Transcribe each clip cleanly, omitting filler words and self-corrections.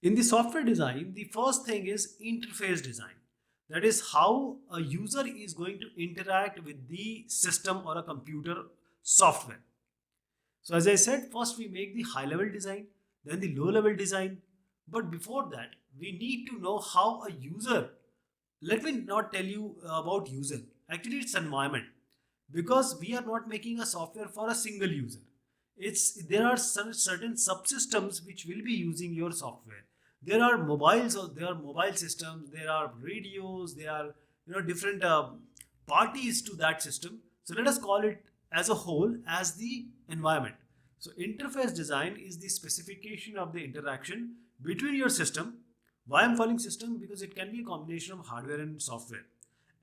In the software design, the first thing is interface design. That is how a user is going to interact with the system or a computer software. So as I said, first we make the high level design, then the low level design. But before that, we need to know how a user, let me not tell you about user. Actually, it's environment, because we are not making a software for a single user. It's there are certain subsystems which will be using your software. There are mobiles, or there are mobile systems, there are radios, there are different parties to that system. So let us call it as a whole as the environment. So interface design is the specification of the interaction between your system. Why I'm calling system? Because it can be a combination of hardware and software,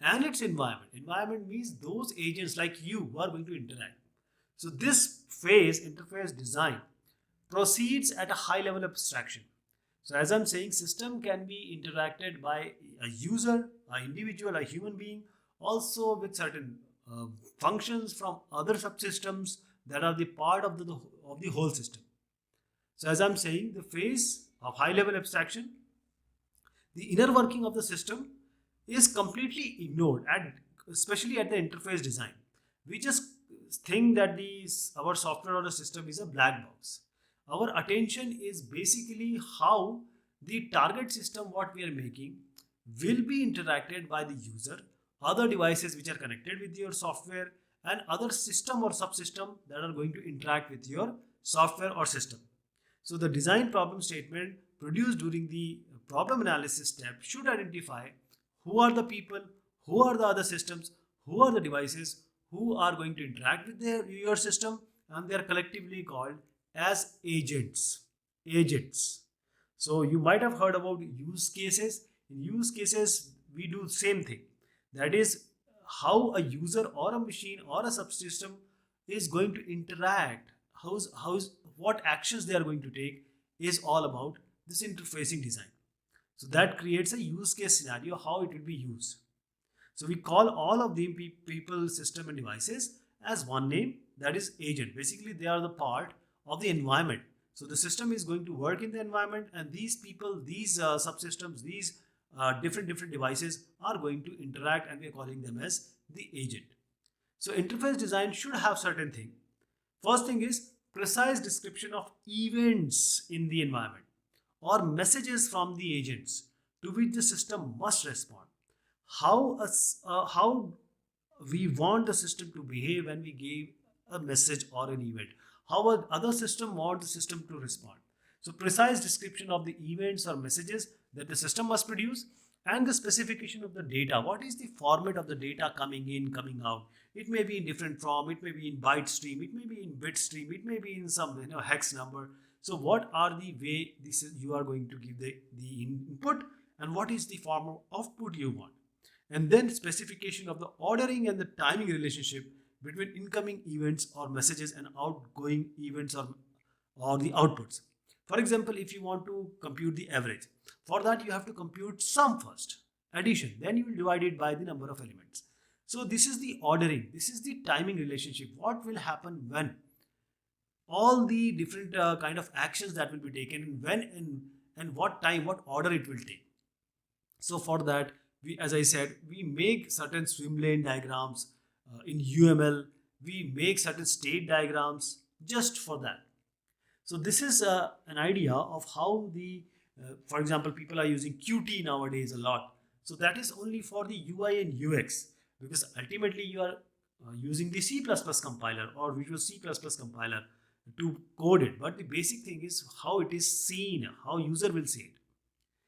and its environment. Environment means those agents like you who are going to interact. So this phase, interface design, proceeds at a high level abstraction. So as I'm saying, system can be interacted by a user, an individual, a human being, also with certain functions from other subsystems that are the part of the whole system. So as I'm saying, the phase of high level abstraction, the inner working of the system is completely ignored, at especially at the interface design. We just think that our software or the system is a black box. Our attention is basically how the target system what we are making will be interacted by the user, other devices which are connected with your software, and other system or subsystem that are going to interact with your software or system. So the design problem statement produced during the problem analysis step should identify who are the people, who are the other systems, who are the devices who are going to interact with your system, and they are collectively called as agents. Agents. So you might have heard about use cases. In use cases, we do the same thing. That is how a user or a machine or a subsystem is going to interact. What actions they are going to take is all about this interfacing design. So that creates a use case scenario how it will be used. So we call all of the people, system, and devices as one name, that is agent. Basically, they are the part of the environment. So the system is going to work in the environment, and these people, these subsystems, these different devices are going to interact, and we are calling them as the agent. So interface design should have certain thing. First thing is precise description of events in the environment or messages from the agents to which the system must respond. How we want the system to behave when we give a message or an event. How other system want the system to respond. So precise description of the events or messages that the system must produce, and the specification of the data. What is the format of the data coming in, coming out? It may be in different form. It may be in byte stream. It may be in bit stream. It may be in some hex number. So what are the way this is you are going to give the input, and what is the form of output you want? And then specification of the ordering and the timing relationship between incoming events or messages and outgoing events or the outputs. For example, if you want to compute the average, for that you have to compute sum first, addition, then you will divide it by the number of elements. So this is the ordering, this is the timing relationship. What will happen when all the different kind of actions that will be taken, when and what time, what order it will take. So for that, we, as I said, we make certain swim lane diagrams in UML. We make certain state diagrams just for that. So this is an idea of how for example, people are using Qt nowadays a lot. So that is only for the UI and UX, because ultimately you are using the C++ compiler or Visual C++ compiler to code it. But the basic thing is how it is seen, how user will see it.